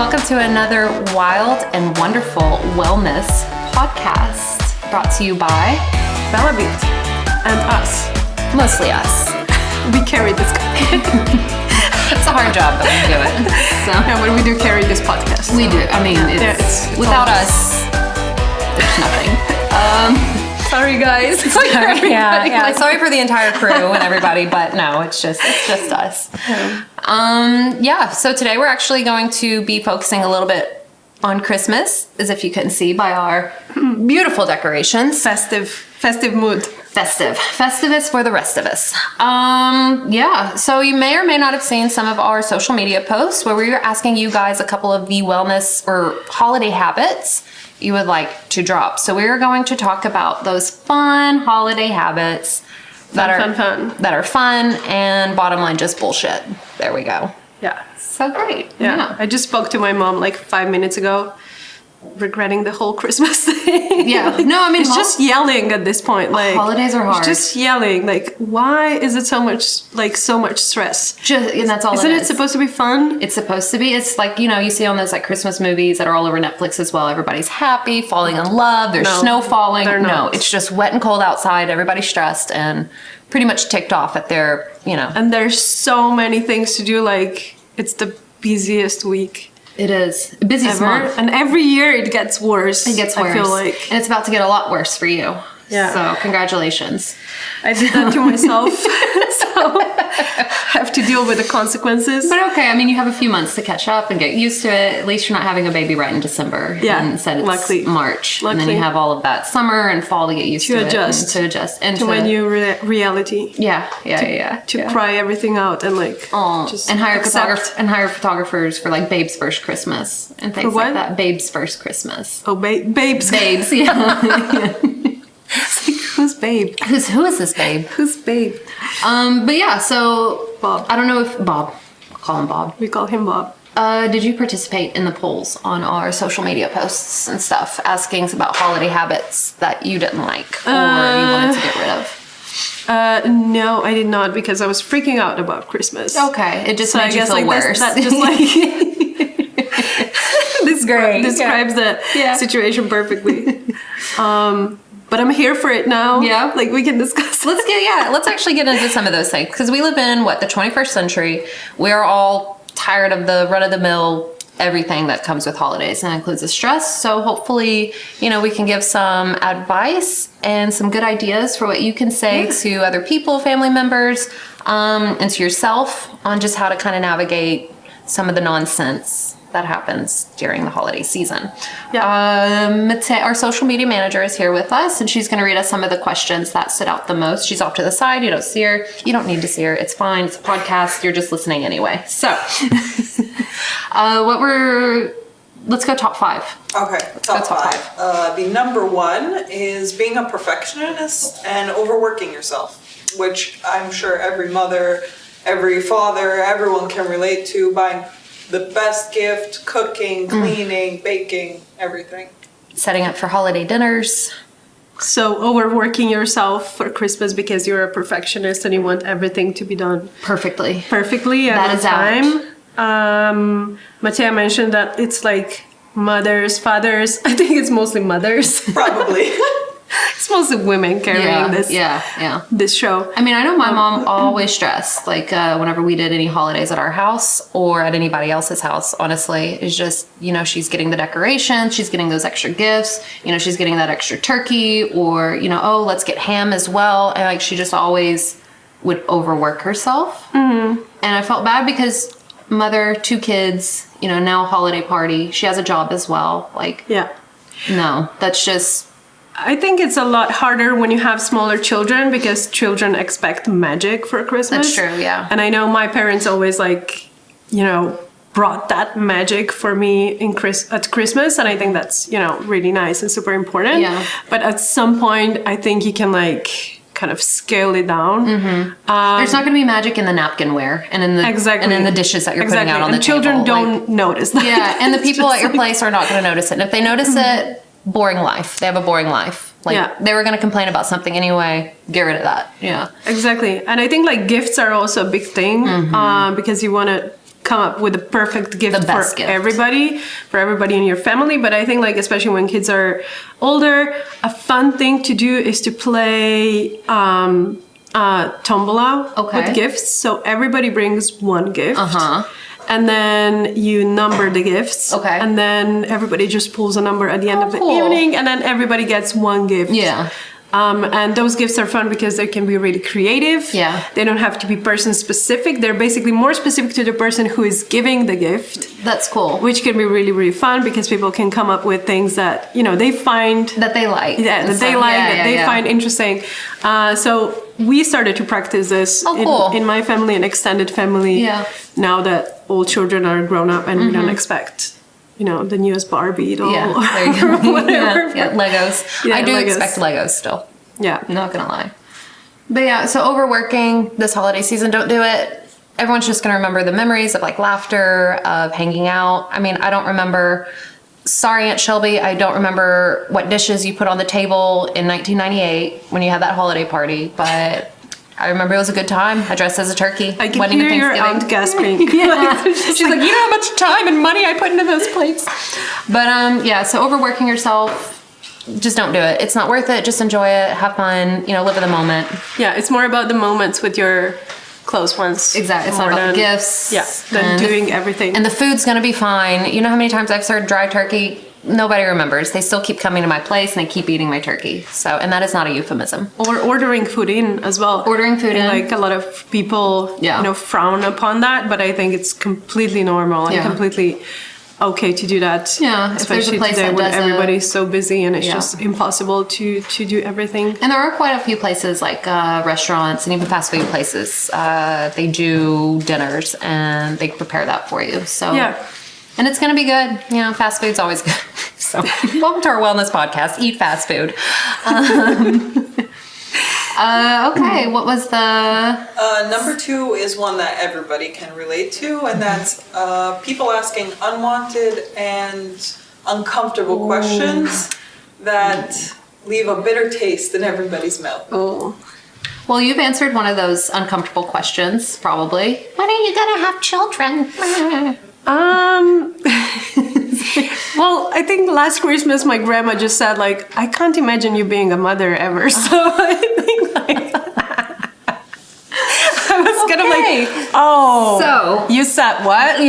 welcome to another wild and wonderful wellness podcast brought to you by Bellabeat and us. Mostly us. We carry this. It's a hard job, but we do it. So. Yeah, but we do carry this podcast. We do. I mean, it's without us, there's nothing. Sorry, guys. Yeah. Sorry for the entire crew and everybody, but no, it's just us. So today we're actually going to be focusing a little bit on Christmas, as if you couldn't see by our beautiful decorations. Festive mood. Festivus for the rest of us. So you may or may not have seen some of our social media posts where we were asking you guys a couple of the wellness or holiday habits you would like to drop. So we're going to talk about those fun holiday habits that are fun and bottom line just bullshit. There we go. Yeah. So great. Yeah. I just spoke to my mom like 5 minutes ago, regretting the whole Christmas thing. Yeah. It's just yelling at this point. Like holidays are hard. It's just yelling. Like, why is it so much stress? And that's all. Isn't it supposed to be fun? It's supposed to be. It's like, you see on those like Christmas movies that are all over Netflix as well. Everybody's happy, falling in love. There's snow falling. No, it's just wet and cold outside. Everybody's stressed and pretty much ticked off at their, And there's so many things to do. Like, it's the busiest week. It is. Busiest month. And every year it gets worse. It gets worse. I feel like. And it's about to get a lot worse for you. Yeah. So congratulations. I did that to myself. So I have to deal with the consequences. But okay, I mean, you have a few months to catch up and get used to it. At least you're not having a baby right in December. Yeah. And instead it's March. Luckily. And then you have all of that summer and fall to get used to it. To adjust. And to my new reality. Yeah. To cry everything out and like just hire photographers for like Babe's First Christmas and things like that. Babe's First Christmas. Oh, babes. Babes, yeah. It's like, who's Babe? Who is this Babe? Who's Babe? But yeah, so Bob. I don't know if Bob. I'll call him Bob. We call him Bob. Did you participate in the polls on our social media posts and stuff, asking us about holiday habits that you didn't like or you wanted to get rid of? No, I did not, because I was freaking out about Christmas. Okay, it just made you feel worse. That just like describes the situation perfectly. But I'm here for it now. Yeah. Like, we can discuss. Let's actually get into some of those things. Because we live in, the 21st century. We're all tired of the run-of-the-mill everything that comes with holidays. And that includes the stress. So hopefully, we can give some advice and some good ideas for what you can say to other people, family members, and to yourself on just how to kind of navigate some of the nonsense that happens during the holiday season. Yeah. Our social media manager is here with us, and she's going to read us some of the questions that stood out the most. She's off to the side. You don't see her. You don't need to see her. It's fine. It's a podcast. You're just listening anyway. So, let's go top 5. Okay, top five. The number 1 is being a perfectionist and overworking yourself, which I'm sure every mother, every father, everyone can relate to. Buying the best gift, cooking, cleaning, baking, everything. Setting up for holiday dinners. So overworking yourself for Christmas because you're a perfectionist and you want everything to be done perfectly at the time. Matea mentioned that it's like mothers, fathers. I think it's mostly mothers. Probably. It's mostly women carrying this show. I mean, I know my mom always stressed, like whenever we did any holidays at our house or at anybody else's house, honestly, is just, she's getting the decorations, she's getting those extra gifts, she's getting that extra turkey or, let's get ham as well. And like, she just always would overwork herself. Mm-hmm. And I felt bad because mother, 2 kids, now holiday party, she has a job as well. Like, no, that's just... I think it's a lot harder when you have smaller children because children expect magic for Christmas. That's true, yeah. And I know my parents always brought that magic for me at Christmas, and I think that's, really nice and super important. Yeah. But at some point, I think you can kind of scale it down. Mm-hmm. There's not going to be magic in the napkinware and in the dishes that you're putting out on the table. Children don't notice that. Yeah, and the people at your place are not going to notice it. And if they notice it, boring life. They have a boring life. They were going to complain about something anyway. Get rid of that. Yeah. Exactly. And I think gifts are also a big thing because you want to come up with the perfect gift The best for gift. everybody in your family. But I think like especially when kids are older, a fun thing to do is to play tombola with gifts. So everybody brings one gift. And then you number the gifts. And then everybody just pulls a number at the end of the evening, and then everybody gets one gift. And those gifts are fun because they can be really creative. They don't have to be person specific. They're basically more specific to the person who is giving the gift. That's cool. Which can be really, really fun because people can come up with things that, you know, they find... That they like. Yeah, that they like, that they find interesting. So we started to practice this in my family and extended family. Now that all children are grown up and we don't expect... you know, the newest Barbie doll there you go. or whatever. Legos. I do Legos. expect Legos still. Yeah. Not gonna lie. But yeah, so overworking this holiday season, don't do it. Everyone's just gonna remember the memories of like laughter, of hanging out. I mean, I don't remember, sorry Aunt Shelby, I don't remember what dishes you put on the table in 1998 when you had that holiday party, but I remember it was a good time. I dressed as a turkey. I can hear your aunt gasping. She's like, you know how much time and money I put into those plates. But yeah, so overworking yourself, just don't do it. It's not worth it. Just enjoy it. Have fun. You know, live in the moment. Yeah, it's more about the moments with your close ones. Exactly. It's not about the gifts. Yeah, than doing everything. And the food's going to be fine. You know how many times I've served dry turkey? Nobody remembers. They still keep coming to my place and they keep eating my turkey. So, and that is not a euphemism. Or ordering food in as well. Ordering food in. Like a lot of people, you know, frown upon that, but I think it's completely normal and completely okay to do that. Yeah, especially today when everybody's so busy and it's just impossible to do everything. And there are quite a few places like restaurants and even fast food places. They do dinners and they prepare that for you. So and it's going to be good. You know, fast food's always good. So welcome to our wellness podcast, Eat Fast Food. Okay, what was the... Number 2 is one that everybody can relate to, and that's people asking unwanted and uncomfortable questions that leave a bitter taste in everybody's mouth. Well, you've answered one of those uncomfortable questions, probably. When are you going to have children? Well, I think last Christmas my grandma just said like, I can't imagine you being a mother ever. So I think like I was kind of like, so you said what?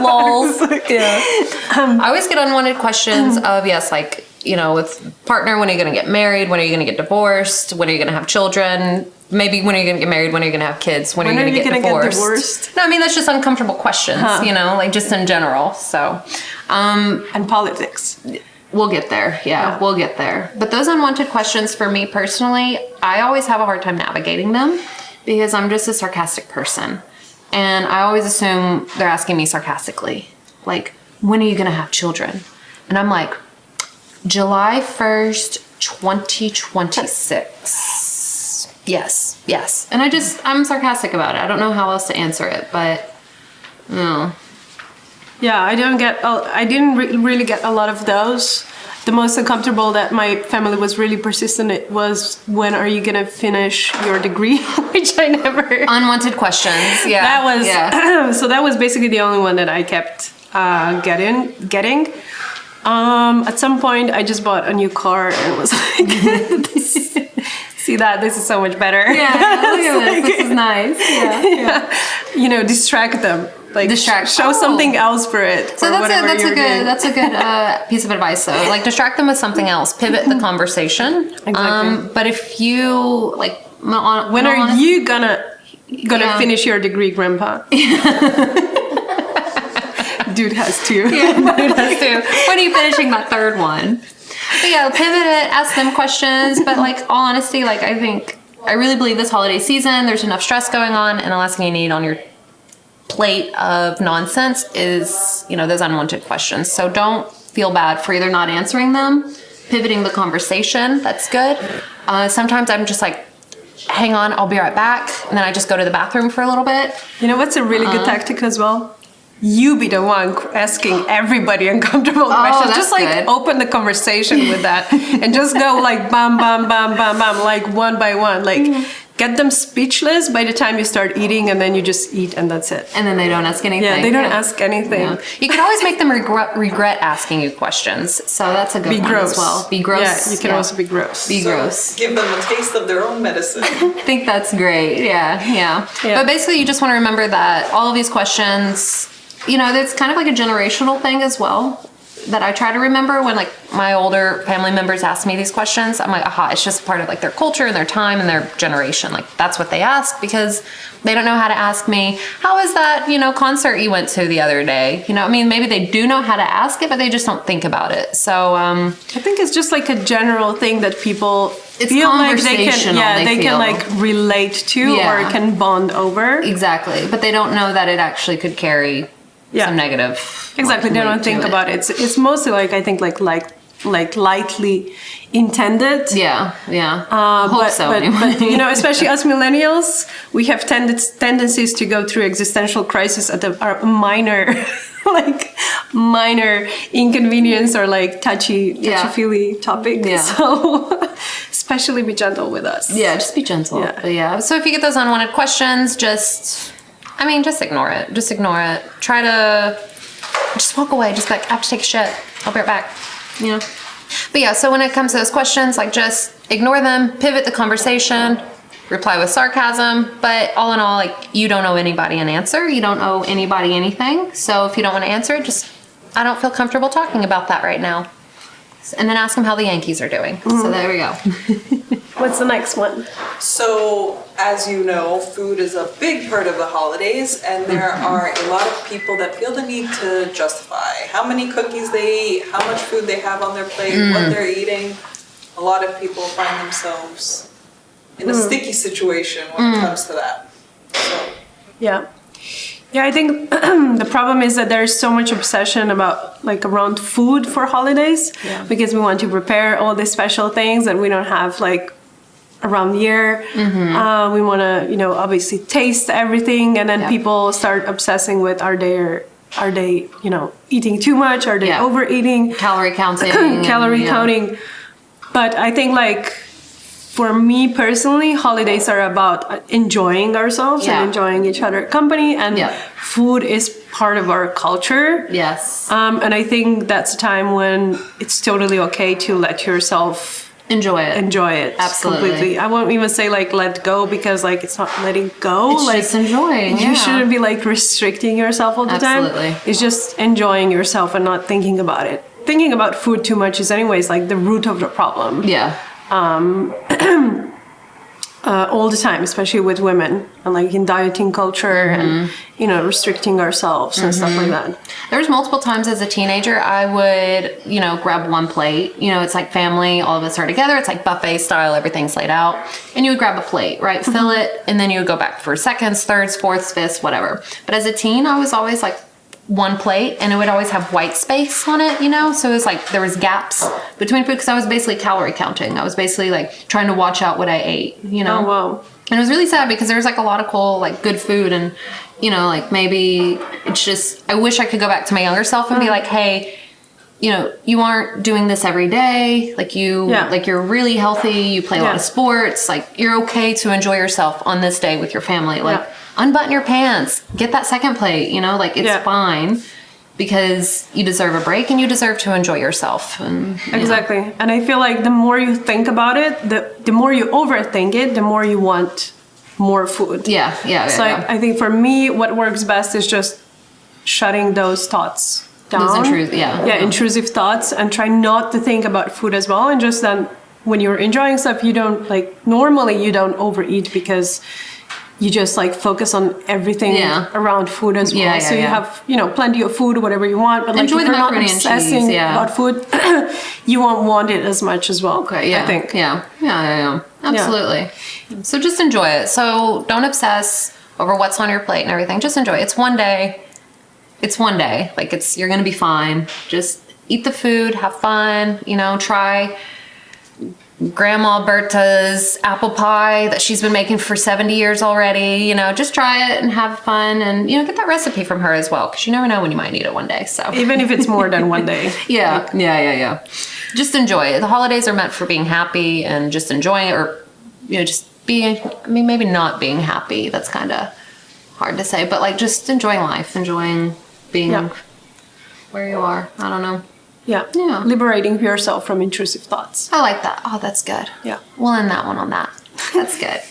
Lols. I always get unwanted questions of like, you know, with partner, when are you going to get married? When are you going to get divorced? When are you going to have children? Maybe when are you going to get married? When are you going to have kids? When are you going to get divorced? No, I mean, that's just uncomfortable questions, you know, like just in general. So, and politics. We'll get there. Yeah, we'll get there. But those unwanted questions for me personally, I always have a hard time navigating them because I'm just a sarcastic person. And I always assume they're asking me sarcastically, like, when are you going to have children? And I'm like, July 1st, 2026. Yes. And I'm sarcastic about it. I don't know how else to answer it, but no. Yeah, I didn't really get a lot of those. The most uncomfortable that my family was really persistent it was, when are you gonna finish your degree? Which I never... Unwanted questions, yeah. That was... so that was basically the only one that I kept getting. At some point, I just bought a new car and was like... See that? This is so much better. Yeah, look at this. This is nice. Yeah. You know, distract them. Like show something else for it. So that's a good piece of advice though. Like distract them with something else. Pivot the conversation. Exactly. But if you like, when are you gonna finish your degree, Grandpa? Dude has to. Yeah, dude has to. When are you finishing that third one? But yeah, pivot it, ask them questions. But like, all honesty, like I really believe this holiday season, there's enough stress going on, and the last thing you need on your plate of nonsense is, you know, those unwanted questions. So don't feel bad for either not answering them, pivoting the conversation. That's good. Sometimes I'm just like, hang on, I'll be right back. And then I just go to the bathroom for a little bit. You know what's a really good tactic as well? You be the one asking everybody uncomfortable questions. Just like good. Open the conversation with that and just go like bam, bam, bam, bam, bam, like one by one. Like get them speechless by the time you start eating, and then you just eat and that's it. And then they don't ask anything. Yeah, they don't ask anything. Yeah. You can always make them regret asking you questions. So that's a good one as well. Be gross. Yeah, you can also be gross. Be gross. Give them a taste of their own medicine. I think that's great. Yeah. But basically, you just want to remember that all of these questions, it's kind of like a generational thing as well, that I try to remember when like my older family members ask me these questions. I'm like, aha, it's just part of like their culture and their time and their generation. Like that's what they ask, because they don't know how to ask me, how was that, concert you went to the other day? Maybe they do know how to ask it, but they just don't think about it. So I think it's just like a general thing that people feel like they can like relate to or can bond over. Exactly. But they don't know that it actually could carry some negative. Exactly. They don't think about it. It's mostly like, I think like lightly intended. Yeah. But anyway. especially us millennials, we have tendencies to go through existential crisis at a minor inconvenience or like touchy-feely topic. Yeah. So especially be gentle with us. Yeah, just be gentle. But so if you get those unwanted questions, just ignore it. Just ignore it. Try to just walk away. Just like, I have to take a shit. I'll be right back. But yeah, so when it comes to those questions, like just ignore them, pivot the conversation, reply with sarcasm. But all in all, like you don't owe anybody an answer. You don't owe anybody anything. So if you don't want to answer it, I don't feel comfortable talking about that right now. And then ask them how the Yankees are doing. Mm-hmm. So there we go. What's the next one? So, as you know, food is a big part of the holidays, and there are a lot of people that feel the need to justify how many cookies they eat, how much food they have on their plate, what they're eating. A lot of people find themselves in a sticky situation when it comes to that. So. Yeah, I think the problem is that there's so much obsession around food for holidays, because we want to prepare all these special things that we don't have like around the year. Mm-hmm. We want to, obviously taste everything, and then people start obsessing with are they, eating too much? Are they overeating? Calorie counting. Counting. But I think for me personally, holidays are about enjoying ourselves and enjoying each other's company, and food is part of our culture. Yes. And I think that's a time when it's totally okay to let yourself enjoy it. Absolutely. Completely. I won't even say let go, because it's not letting go. It's just enjoying. You shouldn't be restricting yourself all the time. It's just enjoying yourself and not thinking about it. Thinking about food too much is anyways the root of the problem. Yeah. All the time, especially with women, and in dieting culture and restricting ourselves and stuff like that. There was multiple times as a teenager I would grab one plate. It's like family, all of us are together, it's like buffet style, everything's laid out, and you would grab a plate, right? Fill it, and then you would go back for seconds, thirds, fourths, fifths, whatever. But as a teen, I was always one plate, and it would always have white space on it, so it was there was gaps between food, because I was basically calorie counting. I was basically trying to watch out what I ate, Oh, wow. And it was really sad, because there was a lot of cool good food, and maybe it's just, I wish I could go back to my younger self and be like, hey, you aren't doing this every day. You're really healthy. You play a lot of sports. You're okay to enjoy yourself on this day with your family. Unbutton your pants, get that second plate, it's fine, because you deserve a break and you deserve to enjoy yourself. And exactly. And I feel the more you think about it, the more you overthink it, the more you want more food. Yeah. So I think for me, what works best is just shutting those thoughts down. Intrusive thoughts, and try not to think about food as well. And just then when you're enjoying stuff, you don't normally you don't overeat, because you just focus on everything around food as well. So you have, plenty of food, whatever you want, but enjoy if the you're not macaroni and obsessing cheese, about food, you won't want it as much as well. Okay, I think. Yeah. Absolutely. So just enjoy it. So don't obsess over what's on your plate and everything. Just enjoy it. It's one day. You're going to be fine. Just eat the food, have fun, try Grandma Berta's apple pie that she's been making for 70 years already. Just try it and have fun, and get that recipe from her as well, because you never know when you might need it one day. So even if it's more than one day. Yeah. Just enjoy it. The holidays are meant for being happy and just enjoying it, or just maybe not being happy. That's kind of hard to say, but like just enjoying life, enjoying being where you are. I don't know. Yeah. Liberating yourself from intrusive thoughts. I like that. Oh, that's good. Yeah. We'll end that one on that. That's good.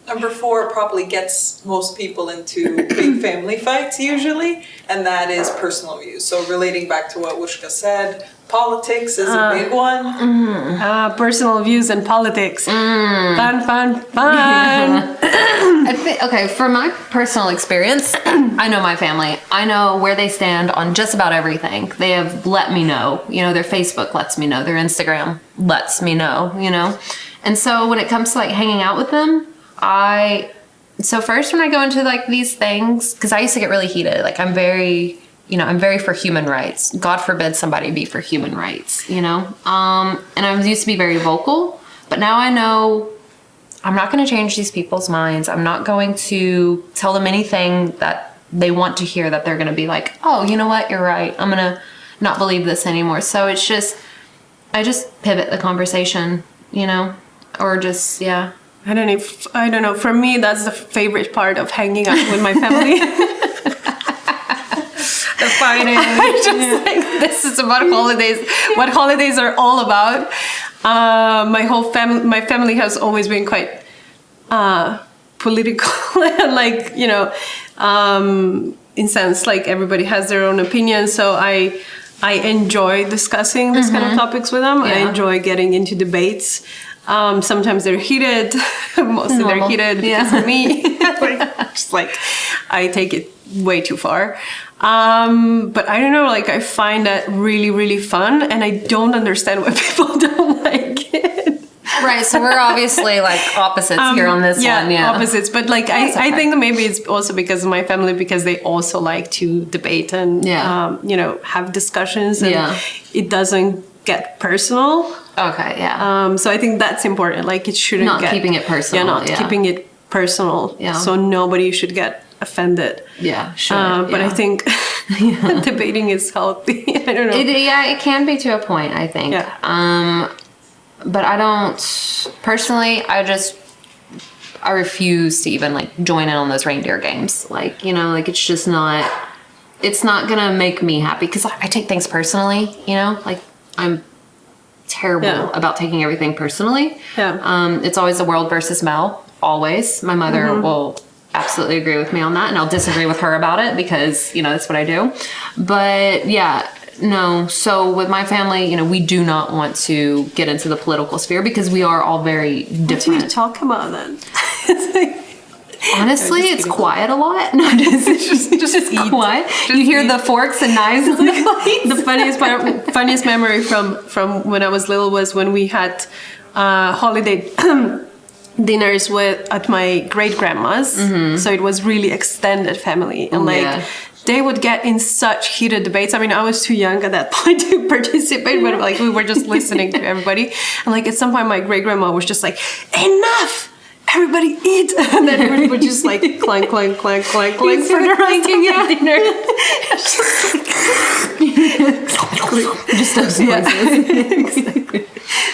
Number 4 probably gets most people into big family fights usually, and that is personal views. So relating back to what Wushka said, politics is a big one. Personal views and politics. Fun. Okay, from my personal experience, I know my family. I know where they stand on just about everything. They have let me know. You know, their Facebook lets me know. Their Instagram lets me know, you know. And so when it comes to like hanging out with them, so first when I go into like these things, because I used to get really heated, like I'm very for human rights. God forbid somebody be for human rights, you know? And I used to be very vocal, but now I know I'm not going to change these people's minds. I'm not going to tell them anything that they want to hear that they're going to be like, oh, you know what? You're right. I'm going to not believe this anymore. So it's just, I just pivot the conversation, you know, or just, yeah. I don't know. For me, that's the favorite part of hanging out with my family. The fighting. Like, this is about holidays. What holidays are all about. My family has always been quite political and like, you know, in sense, like everybody has their own opinion. So I enjoy discussing this kind of topics with them. I enjoy getting into debates. Sometimes they're heated. Mostly they're heated because of me. Just like I take it way too far. But I don't know, like I find that really, really fun, and I don't understand why people don't like it. Right, so we're obviously like opposites here on this one. Yeah, opposites. But like I think maybe it's also because of my family, because they also like to debate and you know, have discussions, and it doesn't get personal. Okay, yeah. So I think that's important. Like it shouldn't not keeping it personal. Keeping it personal. Yeah. So nobody should get offended. Yeah, sure. But I think debating is healthy. I don't know. It can be to a point, I think. Yeah. But I don't personally. I refuse to even like join in on those reindeer games. Like, you know, like it's just not. It's not gonna make me happy because I take things personally. You know, like I'm terrible about taking everything personally. Yeah. It's always the world versus Mel. Always. My mother will absolutely agree with me on that, and I'll disagree with her about it because, you know, that's what I do. But yeah, no. So with my family, you know, we do not want to get into the political sphere because we are all very different. What do you talk about then? Honestly, it's quiet a lot. No, just quiet. You hear the forks and knives. The funniest memory from when I was little was when we had holiday dinners at my great grandma's. So it was really extended family, and like they would get in such heated debates. I mean, I was too young at that point to participate, but like we were just listening to everybody. And like at some point, my great grandma was just like, "Enough! Everybody eat!" And then we would just like clank, clank, clank, clank, clank for the rest of the dinner. Just those noises. Exactly.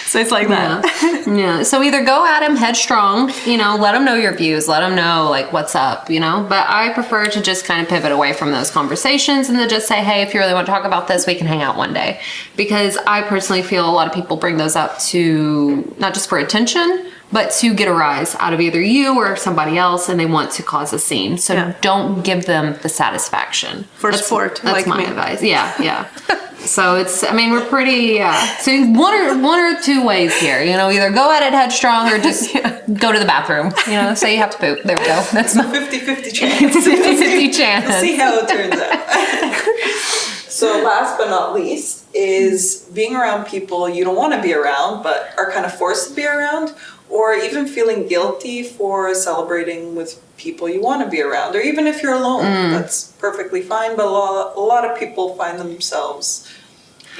So it's like that. Yeah. So either go at him headstrong, you know, let him know your views, let him know like what's up, you know. But I prefer to just kind of pivot away from those conversations and to just say, hey, if you really want to talk about this, we can hang out one day. Because I personally feel a lot of people bring those up to not just for attention, but to get a rise out of either you or somebody else, and they want to cause a scene. So don't give them the satisfaction. That's sport. That's like my advice. Yeah. So it's, I mean, we're pretty, so one or two ways here, you know, either go at it headstrong or just go to the bathroom, you know, say you have to poop. There we go. That's not 50-50 chance. 50-50 chance. We'll see how it turns out. So last but not least is being around people you don't want to be around, but are kind of forced to be around, or even feeling guilty for celebrating with people you want to be around, or even if you're alone, that's perfectly fine. But a lot of people find themselves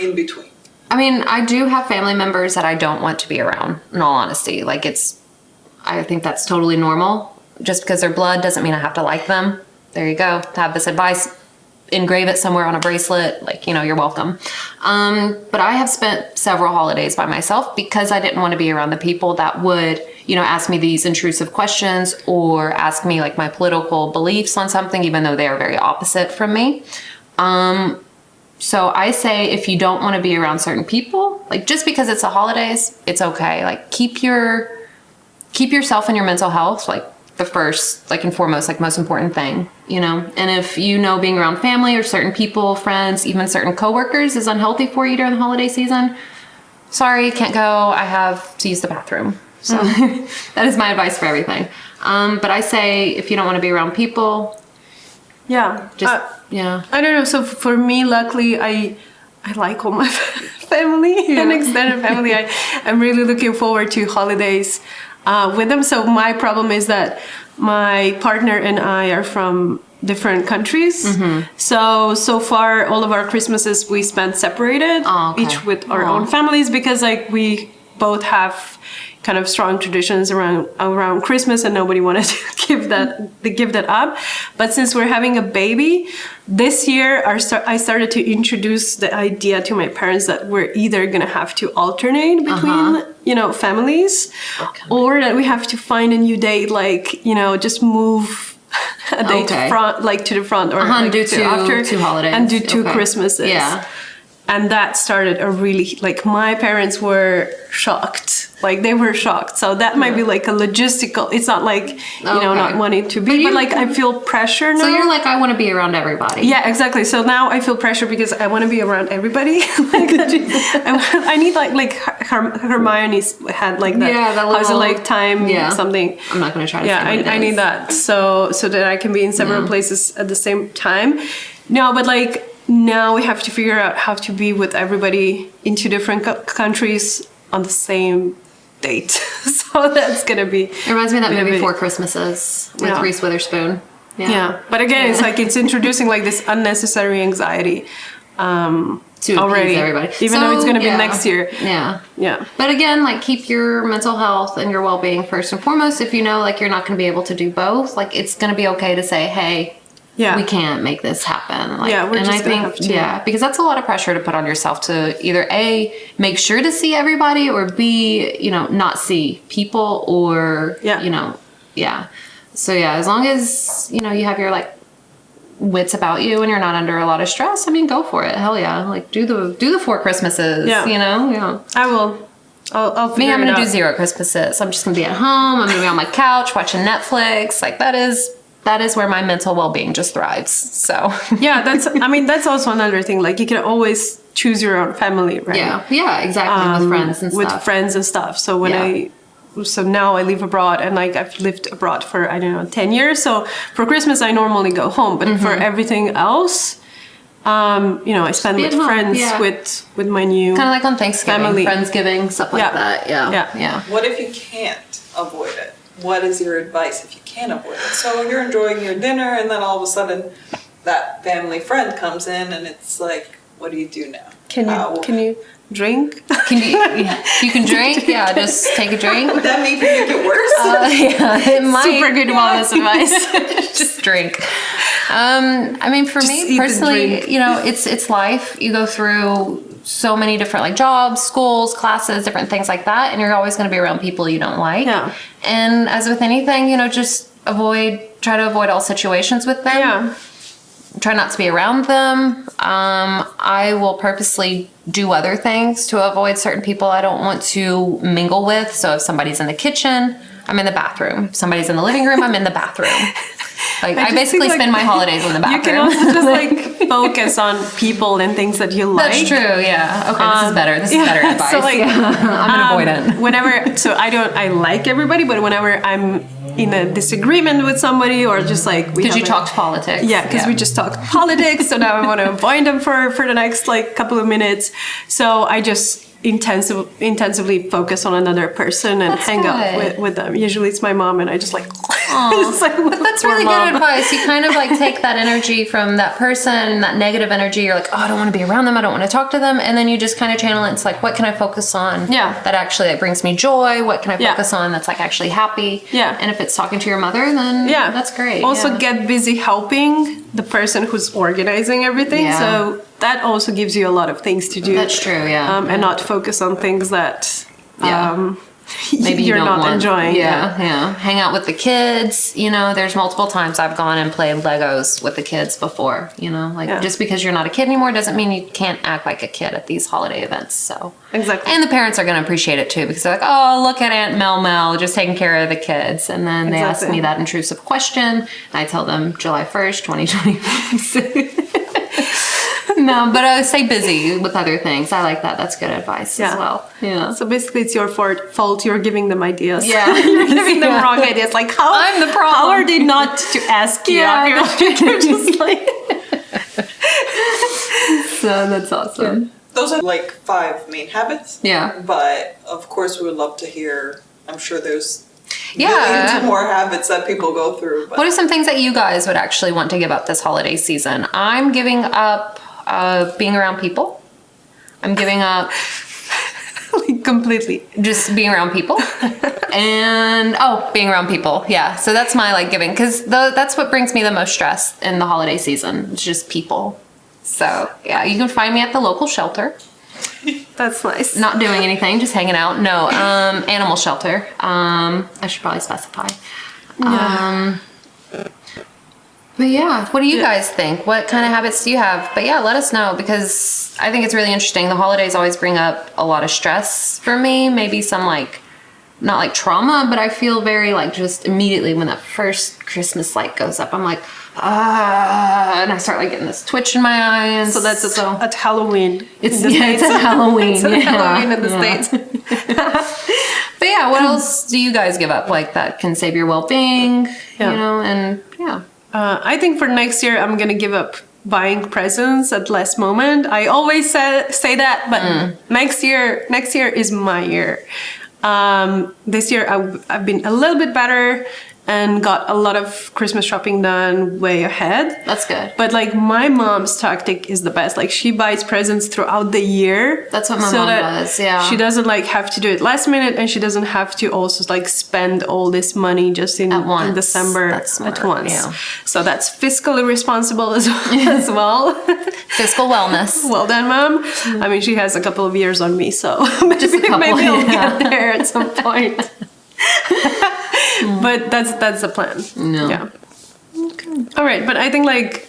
in between. I mean, I do have family members that I don't want to be around, in all honesty. Like I think that's totally normal. Just because they're blood doesn't mean I have to like them. There you go. To have this advice, engrave it somewhere on a bracelet, like, you know, you're welcome. But I have spent several holidays by myself because I didn't want to be around the people that would, ask me these intrusive questions or ask me like my political beliefs on something, even though they are very opposite from me. So I say if you don't want to be around certain people, like just because it's the holidays, it's okay. Like keep yourself and your mental health like the first, like and foremost, like most important thing, And if being around family or certain people, friends, even certain coworkers is unhealthy for you during the holiday season, sorry, can't go. I have to use the bathroom. So that is my advice for everything. But I say if you don't want to be around people, just I don't know. So for me, luckily, I like all my family and extended family. I'm really looking forward to holidays with them. So my problem is that my partner and I are from different countries. So far, all of our Christmases we spent separated, each with our own families, because like we both have kind of strong traditions around Christmas, and nobody wanted to give that up. But since we're having a baby, this year I started to introduce the idea to my parents that we're either gonna have to alternate between families, or that we have to find a new date, like just move a date front, like to the front, or like do two after two holidays and do two Christmases. Yeah. And that started a really, like, my parents were shocked. Like, they were shocked. So that might be like a logistical, it's not like, not wanting to be, but like, I feel pressure now. So you're like, I want to be around everybody. Yeah, exactly. So now I feel pressure because I want to be around everybody. Like, I need like Hermione had like that. Yeah, that little. How's it like time something. I'm not going to try to say what I need that. So that I can be in several places at the same time. No, but like, now we have to figure out how to be with everybody in two different countries on the same date. So that's gonna be. It reminds me of that movie Four Christmases with Reese Witherspoon. Yeah. But again, it's like it's introducing like this unnecessary anxiety to already, everybody, even though it's gonna be next year. Yeah. But again, like keep your mental health and your well-being first and foremost. If you know like you're not going to be able to do both, like it's going to be okay to say, hey. We can't make this happen. Like, we're just gonna have to. Because that's a lot of pressure to put on yourself to either A, make sure to see everybody, or B, not see people, or So as long as you have your like wits about you and you're not under a lot of stress, I mean, go for it. Hell yeah, like do the 4 Christmases. I will. I'll figure I'm it gonna out. do 0 Christmases. I'm just gonna be at home. I'm gonna be on my couch watching Netflix. Like that is where my mental well-being just thrives. So that's also another thing. Like you can always choose your own family, right? Yeah, exactly. With friends and stuff. So so now I live abroad, and like I've lived abroad for 10 years. So for Christmas I normally go home, but for everything else, I spend with friends, with my new kind of like on Thanksgiving, family. Friendsgiving, stuff like that. Yeah. What if you can't avoid it? What is your advice if you can't avoid it? So you're enjoying your dinner, and then all of a sudden that family friend comes in, and it's like, what do you do now? Can you drink? You can drink? Yeah, just take a drink. Would that maybe make it worse? It might. Super good wellness advice. Just drink. I mean, for me personally, it's life. You go through so many different like jobs, schools, classes, different things like that, and you're always going to be around people you don't like. Yeah. And as with anything, just try to avoid all situations with them. Yeah. Try not to be around them. I will purposely do other things to avoid certain people I don't want to mingle with. So if somebody's in the kitchen, I'm in the bathroom. If somebody's in the living room, I'm in the bathroom. Like I basically spend my holidays in the bathroom. You can also just like focus on people and things that you like. That's true. Yeah. Okay. This is better. This is better advice. So like, I'm an avoidant. I like everybody, but whenever I'm in a disagreement with somebody, or just like because you talked politics. Yeah, because we just talked politics, so now I want to avoid them for the next like couple of minutes. So I just intensively focus on another person and hang out with them. Usually it's my mom, and I just like. But that's really good advice. You kind of like take that energy from that person, that negative energy. You're like, oh, I don't want to be around them. I don't want to talk to them. And then you just kind of channel it. It's like, what can I focus on? Yeah. That actually like, brings me joy. What can I focus on that's like actually happy? Yeah. And if it's talking to your mother, then that's great. Also get busy helping the person who's organizing everything. Yeah. So that also gives you a lot of things to do. That's true. Yeah. And not focus on things that maybe you're not enjoying. Yeah. Hang out with the kids. You know, there's multiple times I've gone and played Legos with the kids before. You know, like just because you're not a kid anymore doesn't mean you can't act like a kid at these holiday events. So exactly. And the parents are going to appreciate it too because they're like, oh, look at Aunt Mel just taking care of the kids. And then they ask me that intrusive question. And I tell them July 1st, 2025. No, but stay busy with other things. I like that. That's good advice as well. Yeah. So basically, it's your fault. You're giving them ideas. Yeah. You're giving them wrong ideas. Like, how I'm the problem. How are they not to ask you? You're just like. So that's awesome. Yeah. Those are like 5 main habits. Yeah. But of course, we would love to hear. I'm sure there's millions more habits that people go through. But. What are some things that you guys would actually want to give up this holiday season? I'm giving up being around people. I'm giving up like completely just being around people and being around people. Yeah. So that's my like giving because that's what brings me the most stress in the holiday season. It's just people. So yeah, you can find me at the local shelter. That's nice. Not doing anything, just hanging out. No, animal shelter. I should probably specify. Yeah. But yeah, what do you guys think? What kind of habits do you have? But yeah, let us know because I think it's really interesting. The holidays always bring up a lot of stress for me. Maybe some like, not like trauma, but I feel very like just immediately when that first Christmas light goes up, I'm like, and I start like getting this twitch in my eyes. So that's at Halloween. It's at Halloween. It's at Halloween in the States. But yeah, what else do you guys give up like that can save your well-being? You know, and yeah. I think for next year, I'm gonna give up buying presents at last moment. I always say that, but next year is my year. This year I've been a little bit better and got a lot of Christmas shopping done way ahead. That's good. But like my mom's tactic is the best. Like she buys presents throughout the year. That's what my mom does. Yeah. She doesn't like have to do it last minute, and she doesn't have to also like spend all this money just in December at once. Yeah. So that's fiscally responsible as well. Fiscal wellness. Well done, Mom. I mean, she has a couple of years on me, so maybe I'll get there at some point. But that's the plan. No. Yeah. Okay. All right, but I think like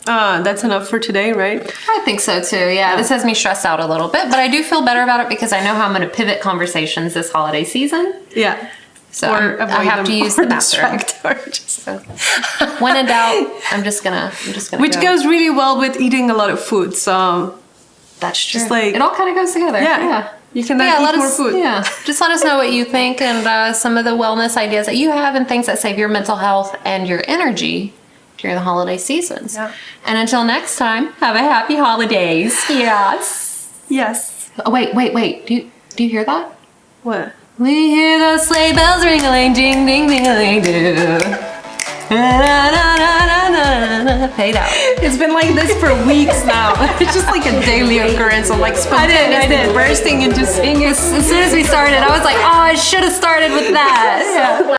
that's enough for today, right? I think so too. Yeah, this has me stressed out a little bit, but I do feel better about it because I know how I'm going to pivot conversations this holiday season. Yeah. So I have to use the bathroom. So, when in doubt, I'm just gonna. Which goes really well with eating a lot of food. So that's true. Just like it all kind of goes together. Yeah. You can then eat more food. Yeah. Just let us know what you think and some of the wellness ideas that you have and things that save your mental health and your energy during the holiday seasons. Yeah. And until next time, have a happy holidays. Yes. Yes. Oh, wait. Do you hear that? What? We hear those sleigh bells ring-a-ling, ding, ding, ding-a-ling-do. Fade out. It's been like this for weeks now. It's just like a daily occurrence of like spontaneously bursting into singing. As soon as we started, I was like, oh, I should have started with that. Yeah.